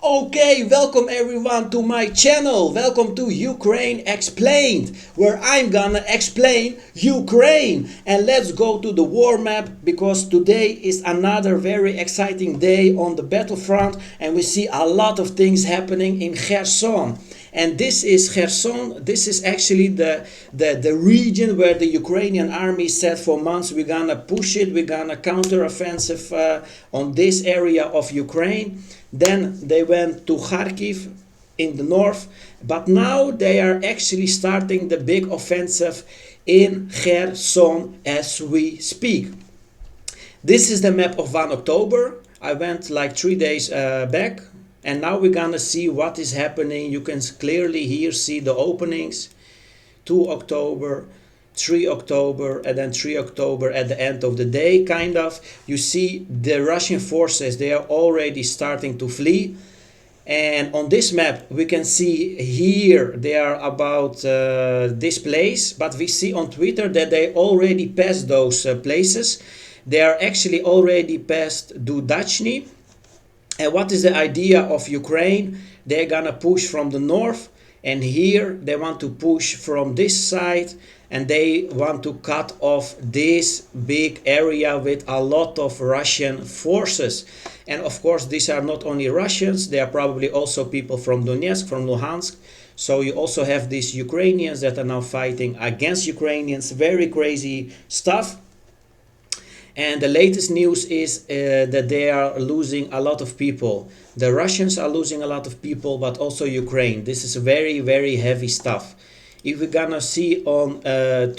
Okay, welcome everyone to my channel. Welcome to Ukraine Explained, where I'm gonna explain Ukraine. And let's go to the war map because today is another very exciting day on the battlefront and we see a lot of things happening in Kherson. And this is Kherson. This is actually the region where the Ukrainian army said for months we're gonna push it, we're gonna counter-offensive on this area of Ukraine. Then they went to Kharkiv in the north, but now they are actually starting the big offensive in Kherson as we speak. This is the map of 1 October. I went like 3 days back, and now we're gonna see what is happening. You can clearly here see the openings. 2 October, 3 October, and then 3 October at the end of the day, kind of. You see the Russian forces, they are already starting to flee. And on this map, we can see here they are about this place, but we see on Twitter that they already passed those places. They are actually already past Dudachny. And what is the idea of Ukraine? They're gonna push from the north, and here they want to push from this side, and they want to cut off this big area with a lot of Russian forces. And of course, these are not only Russians, they are probably also people from Donetsk, from Luhansk. So you also have these Ukrainians that are now fighting against Ukrainians. Very crazy stuff. And the latest news is that they are losing a lot of people. The Russians are losing a lot of people, but also Ukraine. This is very, very heavy stuff. If we're gonna see on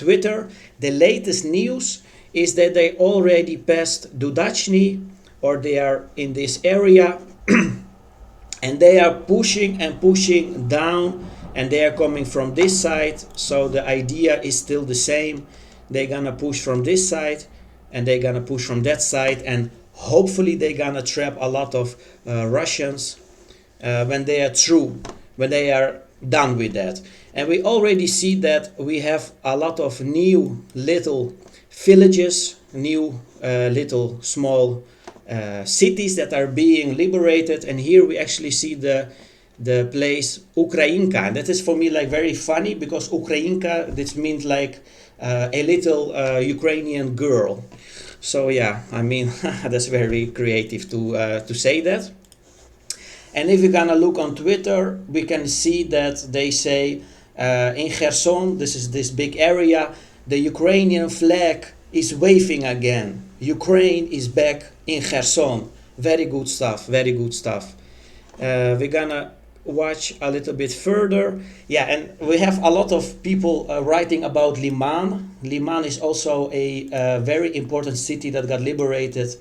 Twitter, the latest news is that they already passed Dudachny, or they are in this area, and they are pushing and pushing down, and they are coming from this side. So the idea is still the same. They're gonna push from this side, and they're gonna push from that side, and hopefully they're gonna trap a lot of Russians when they are through, when they are done with that. And we already see that we have a lot of new little villages, new little small cities that are being liberated. And here we actually see the place Ukrainka. And that is for me like very funny, because Ukrainka, this means like a little Ukrainian girl. So yeah, I mean, that's very creative to say that. And if we're gonna look on Twitter, we can see that they say in Kherson, this is this big area, the Ukrainian flag is waving again. Ukraine is back in Kherson. Very good stuff, very good stuff. We're gonna watch a little bit further. Yeah, and we have a lot of people writing about Liman. Liman is also a very important city that got liberated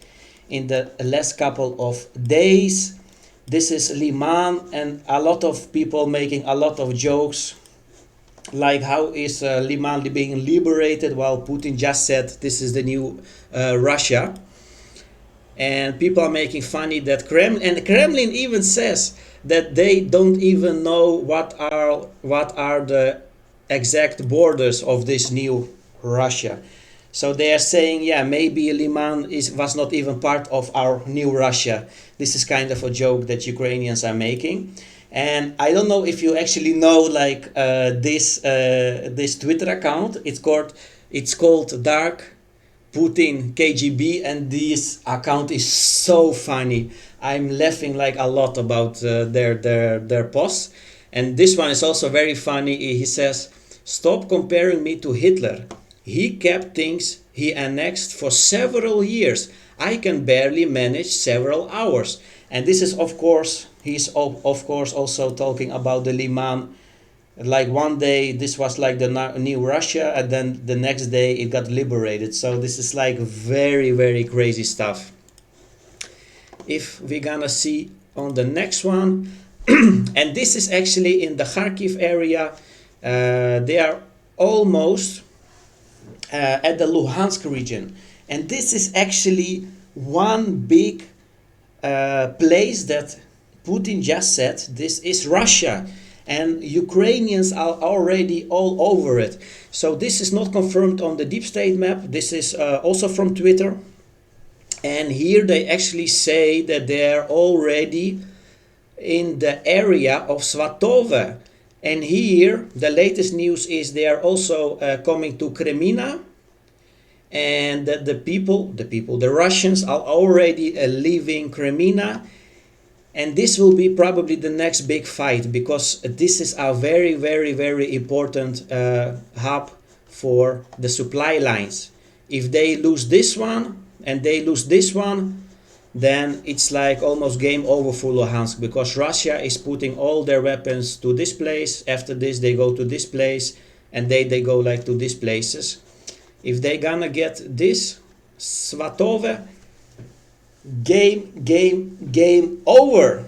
in the last couple of days. This is Liman, and a lot of people making a lot of jokes, like how is Liman being liberated while Putin just said this is the new Russia. And people are making funny that the Kremlin even says that they don't even know what are the exact borders of this new Russia. So they are saying, yeah, maybe Liman was not even part of our new Russia. This is kind of a joke that Ukrainians are making. And I don't know if you actually know like this Twitter account. It's called Dark Putin KGB, and this account is so funny. I'm laughing like a lot about their posts. And this one is also very funny. He says, "Stop comparing me to Hitler. He kept things he annexed for several years. I can barely manage several hours." And this is, of course, he's of course also talking about the Liman. Like one day this was like the new Russia, and then the next day it got liberated. So this is like very, very crazy stuff. If we're gonna see on the next one, and this is actually in the Kharkiv area. They are almost at the Luhansk region, and this is actually one big place that Putin just said this is Russia, and Ukrainians are already all over it. So this is not confirmed on the deep state map. This is also from Twitter, and here they actually say that they're already in the area of Svatove. And here the latest news is they are also coming to Kremina, and the Russians are already leaving Kremina, and this will be probably the next big fight, because this is a very, very, very important hub for the supply lines. If they lose this one and they lose this one, then it's like almost game over for Luhansk, because Russia is putting all their weapons to this place. After this they go to this place, and they go like to these places. If they gonna get this Svatove, game over.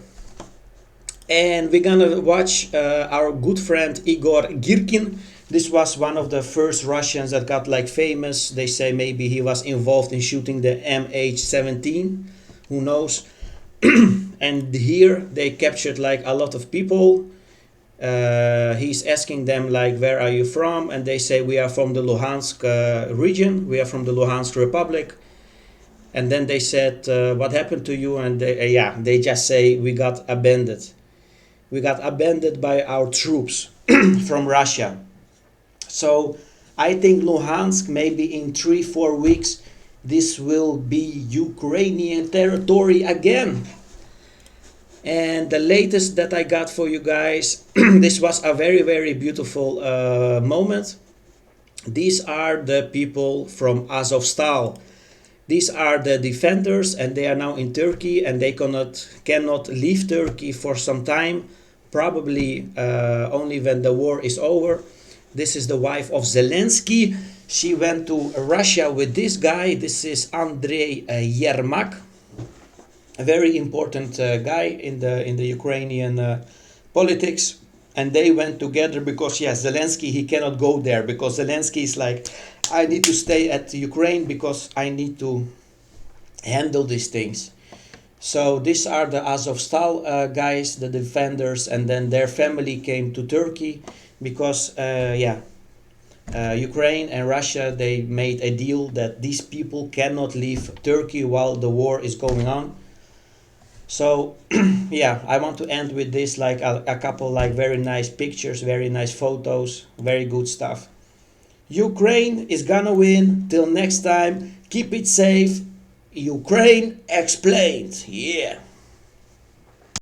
And we're gonna watch our good friend Igor Girkin. This was one of the first Russians that got like famous. They say maybe he was involved in shooting the MH17, who knows. And here they captured like a lot of people. He's asking them like, where are you from? And they say, we are from the Luhansk region, we are from the Luhansk Republic. And then they said, what happened to you? And they just say, we got abandoned. We got abandoned by our troops from Russia. So I think Luhansk, maybe in 3-4 weeks, this will be Ukrainian territory again. And the latest that I got for you guys, this was a very, very beautiful moment. These are the people from Azovstal. These are the defenders, and they are now in Turkey, and they cannot leave Turkey for some time, probably only when the war is over. This is the wife of Zelensky. She went to Russia with this guy. This is Andrei Yermak, a very important guy in the Ukrainian politics. And they went together because, yes, Zelensky, he cannot go there, because Zelensky is like, I need to stay at Ukraine because I need to handle these things. So these are the Azovstal guys, the defenders, and then their family came to Turkey because, Ukraine and Russia, they made a deal that these people cannot leave Turkey while the war is going on. So yeah, I want to end with this, like a couple like very nice pictures, very nice photos, very good stuff. Ukraine is gonna win. Till next time, keep it safe. Ukraine explained. Yeah.